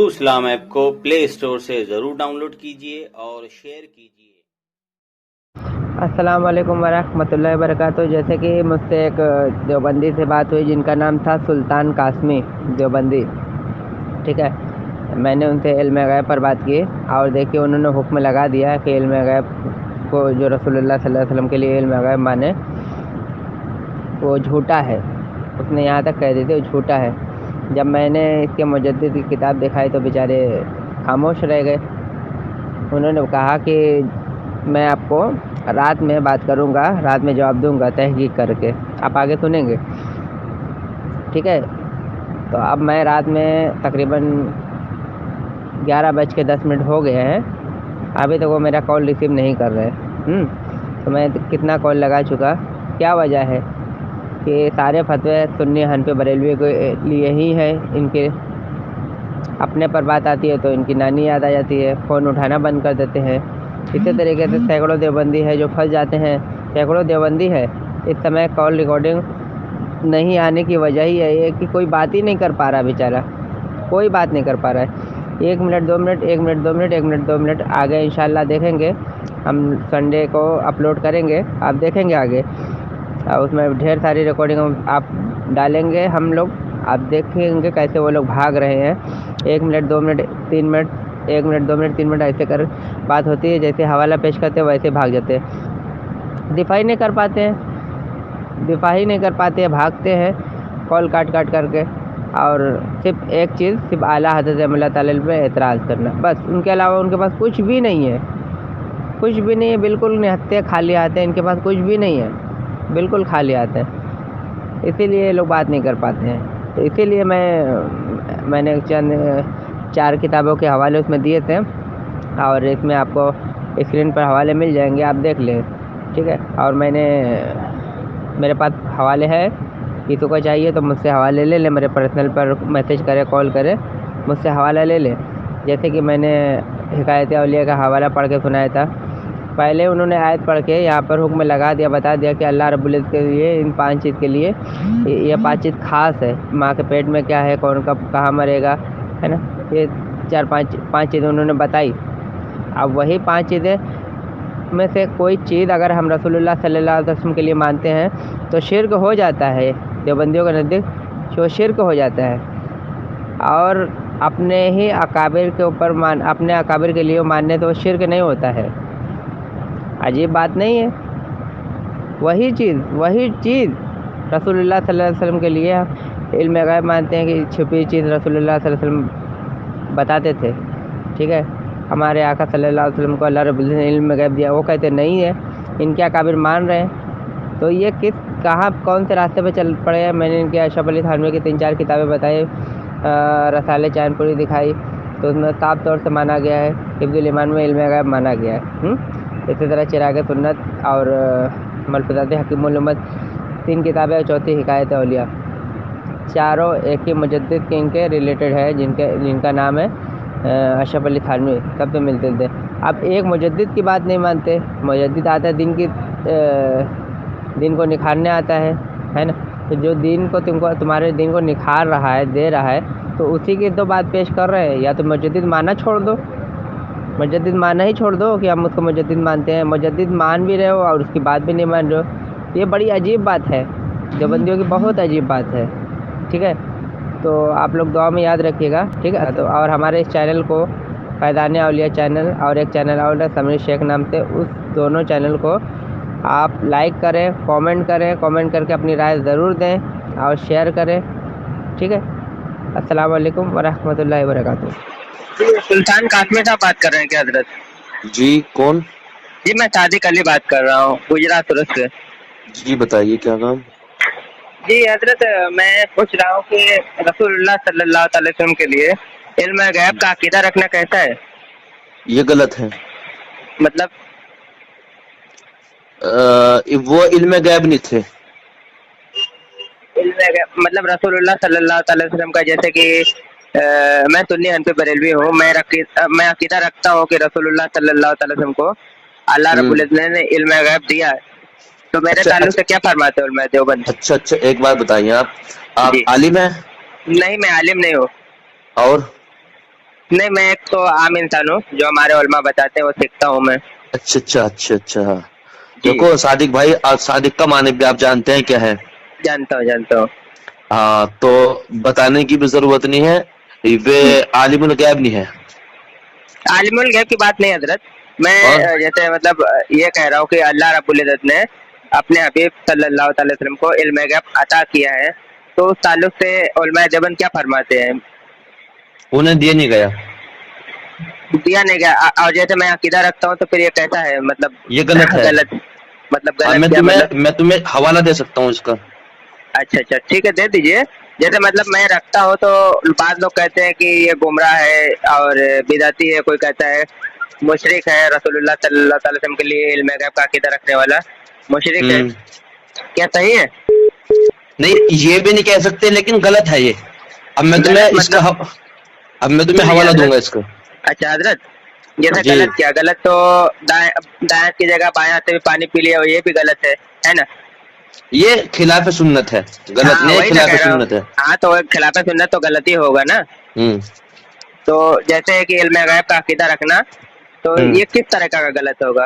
اسلام app کو پلے store سے ضرور ڈاؤن لوڈ کیجیے اور شیئر کیجیے۔ السلام علیکم ورحمۃ اللہ وبرکاتہ۔ جیسے کہ مجھ سے ایک دیوبندی سے بات ہوئی جن کا نام تھا سلطان قاسمی دیوبندی، ٹھیک ہے۔ میں نے ان سے علم غیب پر بات کی اور دیکھیے انہوں نے حکم لگا دیا کہ علم غیب کو جو رسول اللہ صلی اللہ علیہ وسلم کے لیے علم غیب مانے وہ جھوٹا ہے۔ اس نے یہاں تک کہہ دی تھی وہ جھوٹا ہے۔ جب میں نے اس کے مجدد کی کتاب دکھائی تو بیچارے خاموش رہ گئے۔ انہوں نے کہا کہ میں آپ کو رات میں بات کروں گا، رات میں جواب دوں گا تحقیق کر کے، آپ آگے سنیں گے، ٹھیک ہے۔ تو اب میں رات میں تقریباً 11:10 ہو گئے ہیں، ابھی تک وہ میرا کال ریسیو نہیں کر رہے۔ تو میں کتنا کال لگا چکا، کیا وجہ ہے کہ سارے فتوے سنی حنفی بریلوی کے لیے ہی ہے۔ ان کے اپنے پر بات آتی ہے تو ان کی نانی یاد آ جاتی ہے، فون اٹھانا بند کر دیتے ہیں۔ اسی طریقے سے سینکڑوں دیوبندی ہے جو پھنس جاتے ہیں، سینکڑوں دیوبندی ہے اس سمے کال ریکارڈنگ نہیں آنے کی وجہ ہی ہے کہ کوئی بات ہی نہیں کر پا رہا بیچارہ، کوئی بات نہیں کر پا رہا ہے۔ 1 minute 2 minute 1 minute 2 minute 1 minute 2 minute آگے انشاءاللہ دیکھیں گے، ہم سنڈے کو اپلوڈ کریں گے، آپ دیکھیں گے آگے، اور اس میں ڈھیر ساری ریکارڈنگ آپ ڈالیں گے، ہم لوگ آپ دیکھیں گے کیسے وہ لوگ بھاگ رہے ہیں۔ 1 minute 2 minute 3 minute 1 minute 2 minute 3 minute ایسے کر بات ہوتی ہے، جیسے حوالہ پیش کرتے ویسے بھاگ جاتے ہیں، دفاع ہی نہیں کر پاتے ہیں، دفاع ہی نہیں کر پاتے ہیں، بھاگتے ہیں کال کاٹ کر کے، اور صرف ایک چیز، صرف اعلیٰ حضرت اللہ تعالی پہ اعتراض کرنا، بس۔ ان کے علاوہ ان کے پاس کچھ بھی نہیں ہے، کچھ بھی نہیں ہے، بالکل نہتے خالی آتے ہیں، ان کے پاس کچھ بھی نہیں ہے، بالکل خالی آتے ہیں، اسی لیے یہ لوگ بات نہیں کر پاتے ہیں۔ تو اسی لیے میں نے چند 4 کتابوں کے حوالے اس میں دیے تھے، اور اس میں آپ کو اسکرین پر حوالے مل جائیں گے، آپ دیکھ لیں، ٹھیک ہے۔ اور میرے پاس حوالے ہے، کسی کو چاہیے تو مجھ سے حوالے لے لیں، میرے پرسنل پر میسیج کرے، کال کرے، مجھ سے حوالہ لے لیں۔ جیسے کہ میں نے حکایت اولیاء کا حوالہ پڑھ کے سنایا تھا، پہلے انہوں نے آیت پڑھ کے یہاں پر حکم لگا دیا، بتا دیا کہ اللہ رب العزت کے لیے ان 5 چیز کے لیے یہ 5 چیز خاص ہے، ماں کے پیٹ میں کیا ہے، کون کب کہاں مرے گا، ہے نا، یہ 5 چیزیں انہوں نے بتائی۔ اب وہی 5 چیزیں میں سے کوئی چیز اگر ہم رسول اللہ صلی اللہ علیہ وسلم کے لیے مانتے ہیں تو شرک ہو جاتا ہے، دیوبندیوں کے نزدیک جو شرک ہو جاتا ہے، اور اپنے ہی اکابر کے اوپر اپنے اکابر کے لیے ماننے تو شرک نہیں ہوتا ہے۔ عجیب بات نہیں ہے، وہی چیز رسول اللہ صلی اللہ علیہ وسلم کے لیے علم غیب مانتے ہیں کہ چھپی چیز رسول اللہ صلی اللہ علیہ وسلم بتاتے تھے، ٹھیک ہے۔ ہمارے آقا صلی اللہ علیہ وسلم کو اللہ رب العزت نے علم غیب دیا، وہ کہتے نہیں ہے، ان کے اکابر مان رہے ہیں، تو یہ کون سے راستے پہ چل پڑے ہیں۔ میں نے ان کے اشرف علی تھانوی کی 3-4 کتابیں بتائی، رسالہ چاند پوری دکھائی، تو اس میں صاف طور سے مانا گیا ہے، حفظ الایمان میں علم غیب مانا گیا ہے۔ اسی طرح چراغ سنت اور ملفوظات حکیم الامت 3 کتابیں، اور 4تھی حکایت اولیاء، چاروں ایک ہی مجدد کے ان کے ریلیٹڈ ہے، جن کا نام ہے اشرف علی تھانوی، سب سے ملتے تھے۔ اب ایک مجدد کی بات نہیں مانتے، مجدد آتا ہے دین کو نکھارنے آتا ہے نا، تو جو دین کو تمہارے دین کو نکھار رہا ہے، دے رہا ہے، تو اسی کی تو بات پیش کر رہے ہیں۔ یا تو مجدد ماننا چھوڑ دو، مجدد ماننا ہی چھوڑ دو کہ ہم اس کو مجدد مانتے ہیں، مجدد مان بھی رہے ہو اور اس کی بات بھی نہیں مان رہے ہو، یہ بڑی عجیب بات ہے، دیوبندیوں کی بہت عجیب بات ہے، ٹھیک ہے۔ تو آپ لوگ دعا میں یاد رکھیے گا، ٹھیک ہے۔ تو اور ہمارے اس چینل کو فیضان اولیاء چینل اور ایک چینل اور ہے سمیر شیخ نام سے، اس دونوں چینل کو آپ لائک کریں، کامنٹ کر کے اپنی رائے ضرور دیں اور شیئر کریں، ٹھیک ہے۔ السلام علیکم ورحمۃ اللہ وبرکاتہ۔ سلطان قاسمی صاحب بات کر رہے ہیں کیا حضرت؟ جی کون؟ جی میں صادق علی بات کر رہا ہوں گجرات سورت سے۔ جی بتائیے کیا کام؟ جی حضرت، میں پوچھ رہا ہوں کہ رسول اللہ صلی اللہ علیہ وسلم کے لیے علم غیب کا عقیدہ رکھنا کیسا ہے؟ یہ غلط ہے۔ مطلب وہ علم غیب نہیں تھے۔ علم غیب مطلب رسول اللہ صلی اللہ علیہ وسلم کا، جیسے کہ میں سنی حنفی بریلوی ہوں، میں عقیدہ رکھتا ہوں کہ رسول اللہ صلی اللہ علیہ وسلم کو اللہ رب العزت نے علم غیب دیا ہے، تو میرے تعلق سے کیا فرماتے ہو علماء دیوبند؟ اچھا ایک بات بتائیے، آپ جی عالم ہیں؟ نہیں، میں عالم نہیں ہوں۔ اور नहीं, मैं एक तो आम इंसान हूँ, जो हमारे उलमा बताते हैं वो सीखता हूँ मैं। अच्छा अच्छा अच्छा अच्छा। जी, देखो सादिक भाई, आज सादिक का माने भी आप जानते हैं क्या है? जानता हूँ जानता हूँ। हाँ, तो बताने की भी जरूरत नहीं है, वे आलिमुल गैब नहीं है। आलिमुल गैब की बात नहीं हजरत, मैं और जैसे मतलब ये कह रहा हूँ कि अल्लाह रब्बुल इज्जत ने अपने हबीब सल्लल्लाहु अलैहि वसल्लम को इल्म गैब अता किया है, तो उस ताल्लुक से उलमा देवबंद क्या फरमाते हैं? उन्हें दिया नहीं गया, दिया नहीं गया। और जैसे मैं अकीदा रखता हूँ तो फिर ये कैसा है, मतलब ये गलत है। गलत, मतलब हाँ, गलत क्या मतलब? मैं तुम्हें हवाला दे सकता हूँ इसका। अच्छा अच्छा, ठीक है, दे दीजिए। जैसे मतलब मैं रखता हूँ तो बाद लोग कहते हैं कि ये गुमराह है और बिदाती है, कोई कहता है मुशरिक है, रसूलुल्लाह सल्लल्लाहु अलैहि वसल्लम के लिए इल्म गैब का अकीदा रखने वाला मुशरिक है। हम्म। क्या सही है? नहीं, ये भी नहीं कह सकते, लेकिन गलत है ये। अब मैं तुम्हें गलत इसका मतलब? अब मैं तुम्हें सुनिए हवाला हजरत, दूंगा इसका। अच्छा हजरत, जैसे जी। गलत क्या? गलत तो दाएं दाएं की जगह बाएं हाथ से भी पानी पी लिया हो, ये भी गलत है ना? ये खिलाफ सुन्नत है, गलत हाँ नहीं है, वही ना खिलाफ कह रहा हूँ। सुन्नत है। हाँ तो खिलाफ सुन्नत तो गलत ही होगा ना। हम्म तो जैसे है कि इल्म गैब का अकीदा रखना, तो हम्म। ये किस तरह का गलत होगा?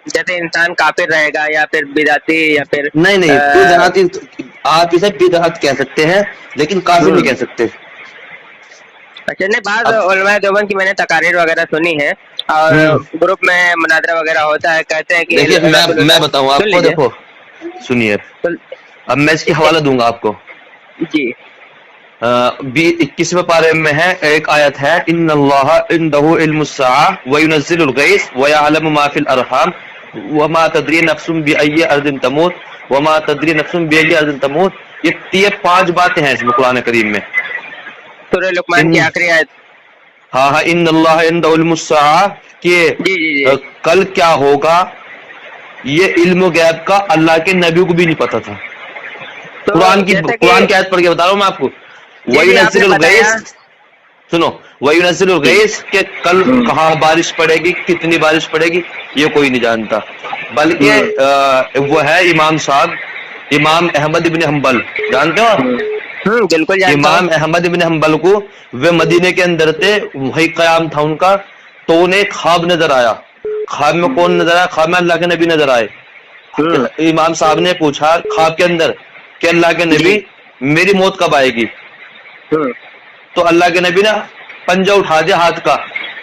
जैसे इंसान काफिर रहेगा या फिर बिदाती या फिर नहीं नहीं, बिदअत, आप इसे बिदअत कह सकते हैं, लेकिन काफिर नहीं हम्म, कह सकते। अच्छा। नहीं, बाद अब उलमा देवबंद की मैंने तकारीर वगैरह सुनी है, और हम्म, ग्रुप में मुनाजरा वगैरह होता है, कहते हैं कि देखिए मैं रसूलुल्लाह, बताऊं सुन आपको, लीजिए, देखो सुनिए, सुन, अब मैं इसकी हवाला दूंगा आपको। जी 21वें पारे में है, एक आयत है, इन्नल्लाह इंदहु इल्मुस्साअ व युनज़्ज़िलुल गैस व यअलमु मा फिल अरहाम व मा तदरी नफ्सुम बिअय्यि अर्दिन तमूत व मा तदरी नफ्सुम बिअय्यि अर्दिन तमूत। ये 5 बातें हैं इसमें कुरान करीम में। सूरह लुकमान की इन आखिरी आयत। हाँ हाँ, इन्नल्लाह इंदहु इल्मुस्साअ, कि जी जी जी। कल क्या होगा, ये इल्म गैब का अल्लाह के नबी को भी नहीं पता था। तो जैसे कि, कुरान की आयत पढ़ के बता रहा हूँ मैं आपको। जी जी आपने वयुनज़्ज़िलुल बताया। गैस, सुनो, वयुनज़्ज़िलुल जी। गैस, के कल कहाँ बारिश पड़ेगी, कितनी बारिश पड़ेगी, ये कोई नहीं जानता, बल्कि हम्म वो है इमाम साहब, इमाम अहमद इब्न हम्बल, जानते हो आप? बिल्कुल जानता हूँ। इमाम अहमद इब्न हम्बल को, वे मदीने के अंदर थे, वही कयाम था उनका, तो उन्हें एक ख्वाब नजर आया। ख्वाब में कौन नजर आया? ख्वाब में अल्लाह के नबी नजर आए। हम्म इमाम साहब ने पूछा ख्वाब के अंदर कि अल्लाह के जी। नबी, मेरी मौत कब आएगी? हम्म तो अल्लाह के नबी ने पंजा उठा दिया हाथ का,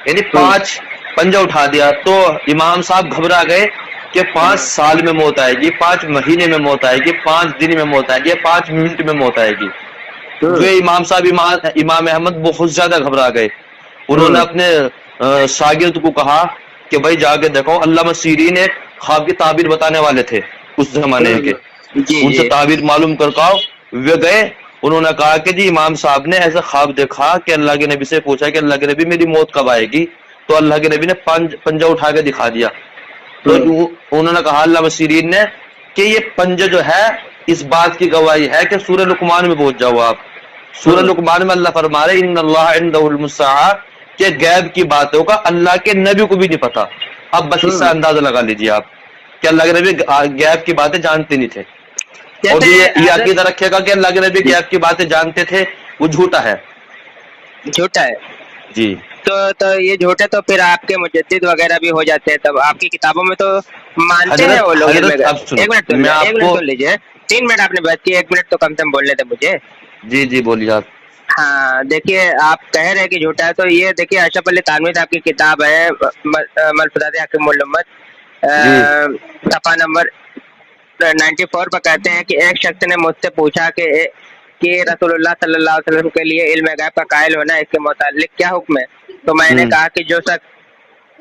यानी हम्म 5 पंजा उठा दिया। तो इमाम साहब घबरा गए कि 5 साल में मौत आएगी, 5 महीने में मौत आएगी, 5 दिन में मौत आएगी, 5 मिनट में मौत आएगी। हम्म वे इमाम साहब, इमाम अहमद बहुत ज्यादा घबरा गए। उन्होंने हम्म अपने शागिर्द को कहा कि भाई जाके देखो, अल्लामा सीरीन एक ख्वाब की ताबीर बताने वाले थे उस जमाने के, जी उनसे जी। ताबीर मालूम कर आओ। वे गए, उन्होंने कहा कि जी इमाम साहब ने ऐसा ख्वाब देखा कि अल्लाह के नबी से पूछा कि अल्लाह के नबी मेरी मौत कब आएगी? तो अल्लाह के नबी ने पंजा उठा के दिखा दिया। तो हम्म उन्होंने कहा अल्लामा सीरीन ने कि ये पंजा जो है, इस बात की गवाही है कि सूरह लुकमान में पहुंच जाओ आप। सूरह हम्म लुकमान में अल्लाह फरमा रहे इन्नल्लाह इंदहुल मुस्साअ, के गैब की बातों का अल्लाह के नबी को भी नहीं पता। अब बस इससे हम्म। अंदाजा लगा लीजिए आप कि अल्लाह के नबी गैब की बातें जानते नहीं थे। और जो जैसे ये हजरत, अकीदा रखेगा कि अल्लाह के नबी गैब की बातें जानते थे, वो झूठा है। झूठा है। जी। तो ये झूठे तो फिर आपके मुजद्दिद वगैरह भी हो जाते हैं, तब आपकी किताबों में तो मानते हैं हजरत वो लोग इल्म हजरत गैब। अब सुनो, एक मिनट सुन मैं लीजिए, एक मिनट आपको, सुन लीजिए। 3 मिनट आपने बात की, 1 मिनट तो कम से कम बोलने थे मुझे। जी जी बोलिए आप। हाँ देखिए, आप कह रहे हैं कि झूठा है, तो ये देखिए अशरफ अली थानवी साहब की किताब है मलफूज़ात हकीमुल उम्मत, जी। सफ़ा नंबर 94 पर कहते हैं कि एक शख्स ने मुझसे पूछा कि रसूलुल्लाह सल्लल्लाहु अलैहि वसल्लम के लिए इल्म गैब का कायल होना, इसके मुतालिक क्या हुक्म है? तो मैंने हम्म कहा कि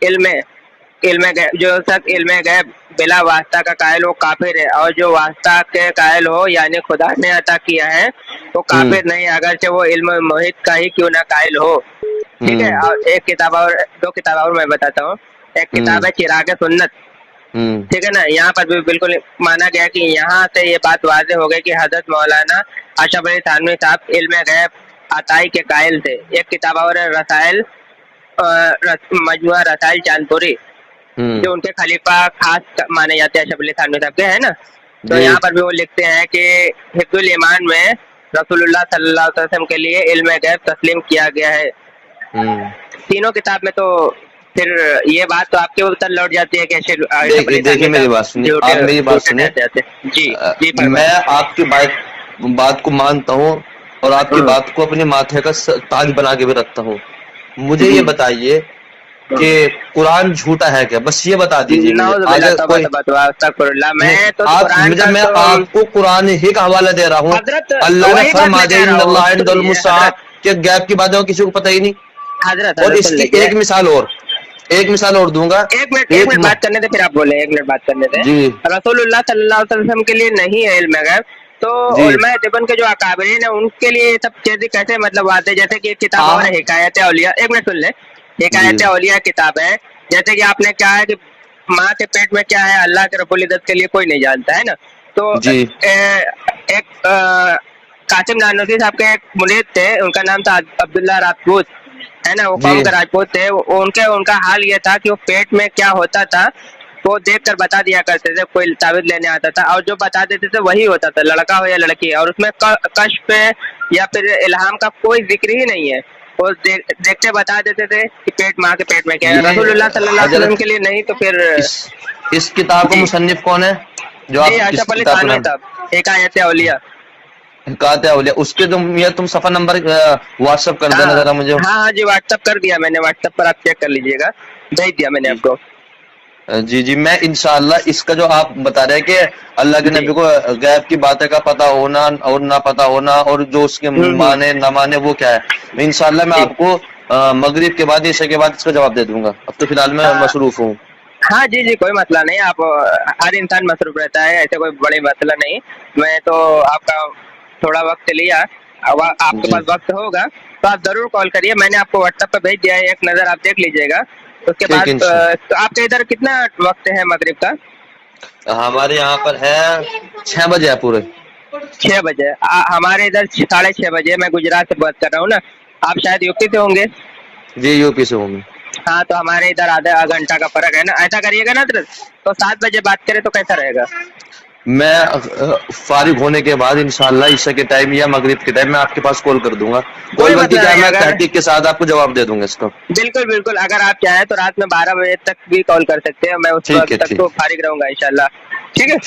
इल्म जो शख्स इल्म गैब बिला वास्ता का कायल हो काफिर है, और जो वास्ता के कायल हो यानी खुदा ने अता किया है वो हम्म काफिर नहीं, अगरचे वो इल्म मोहित का ही क्यों ना कायल हो। ठीक है। हम्म और एक किताब और, 2 किताब और मैं बताता हूँ। एक हम्म किताब है चिराग सुन्नत, हम्म ठीक है ना। यहाँ पर भी बिल्कुल माना गया कि यहाँ से ये बात वाज़ेह हो गई कि हजरत मौलाना अशरफ अली थानवी साहब इल्म गैब अताई के कायल थे। एक किताब और है रसाइल, मजमुआ रसाइल चांदपुरी, हम्म। जो उनके खलीफा खास माने जाते हैं अशरफ अली थानवी साहब के, है ना। तो जी। यहाँ पर भी वो लिखते हैं कि हिफ्जुल ईमान में रसूलुल्लाह सल्लल्लाहु अलैहि वसल्लम के लिए इल्म गैब तस्लीम किया गया है, तीनों किताब में तो फिर ये बात तो आपके ऊपर लौट जाती है कि देखिए मेरी बात सुनिए, आप मेरी बात सुनिए। जी जी मैं आपकी बात को मानता हूँ और आपकी बात को अपने माथे का ताज बना के भी रखता हूँ। मुझे ये बताइए कि कुरान झूठा है क्या? बस ये बता दीजिए। मैं तो जब मैं आपको कुरान ही का हवाला दे रहा हूँ, अल्लाह ने फरमा दिया कि गैब की बातें किसी को पता ही नहीं। हजरत और इसकी एक मिसाल और दूंगा। एक मिनट बात करने दे, फिर आप बोले। एक मिनट बात करने दे। रसूलुल्लाह सल्लल्लाहु अलैहि वसल्लम के लिए नहीं है इल्म गैब, तो उलमा देवन के जो अकाबरीन है उनके लिए सब चीजें कैसे मतलब आते? जैसे कि एक किताब और हिकायत औलिया, एक मिनट सुन ले, हिकायत औलिया किताब है। जैसे कि आपने कहा है कि माँ के पेट में क्या है अल्लाह के रब्बुल इज्जत के लिए कोई नहीं जानता है ना। तो एक कासिम नानूसी साहब के एक मुरीद थे, उनका नाम था अब्दुल्ला राजपूत, है ना। वो कौम के राजपूत थे। उनका हाल ये था कि वो पेट में क्या होता था वो देख कर बता दिया करते थे। कोई ताबीज लेने आता था और जो बता देते थे वही होता था, लड़का हो या लड़की, और उसमें कश्फ या फिर इल्हाम का कोई जिक्र ही नहीं है। वो देखते बता देते थे कि माँ के पेट में क्या है। रसूलुल्लाह सल्लल्लाहु अलैहि वसल्लम के लिए नहीं, तो फिर इस किताब का मुसन्निफ कौन है? जो आप अशरफ अली थानवी साहब, हिकायत औलिया। उसके तुम सफा नंबर व्हाट्सएप कर देना जरा मुझे। हाँ जी, व्हाट्सएप कर दिया मैंने। व्हाट्सएप पर आप चेक कर लीजिएगा, भेज दिया मैंने आपको। जी मैं इंशाअल्लाह इसका जो आप बता रहे हैं कि अल्लाह के नबी को गैब की बातें का पता होना और ना पता होना और जो उसके माने ना माने वो क्या है, मैं इंशाअल्लाह मैं आपको मगरिब के बाद ईशा के बाद इसका जवाब दे दूंगा। अब तो फिलहाल मैं मसरूफ हूँ। हाँ जी जी, कोई मसला नहीं। आप हर इंसान मसरूफ रहता है, ऐसे कोई बड़ी मसला नहीं। मैं तो आपका थोड़ा वक्त लिया, अब आपके पास वक्त होगा तो आप जरूर कॉल करिए। मैंने आपको व्हाट्सएप पर भेज दिया है, एक नजर आप देख लीजिएगा। उसके बाद तो आपके इधर कितना वक्त है मगरिब का? हमारे यहाँ पर है 6 बजे है, पूरे 6 बजे। हमारे इधर 6:30 बजे। मैं गुजरात से बात कर रहा हूँ ना, आप शायद यूपी से होंगे। जी यूपी से होंगे। हाँ, तो हमारे इधर आधा घंटा का फर्क है ना। ऐसा करिएगा ना तो 7 बजे बात करें तो कैसा रहेगा? मैं फारिग होने के बाद इंशाअल्लाह ईशा के टाइम या मगरिब के टाइम मैं आपके पास कॉल कर दूंगा। कोई बात नहीं, मैं तहकीक के साथ आपको जवाब दे दूंगा इसका। बिल्कुल बिल्कुल, अगर आप चाहें तो रात में 12 बजे तक भी कॉल कर सकते हैं। मैं उस वक्त तक तो फारिग रहूंगा इंशाअल्लाह। ठीक है।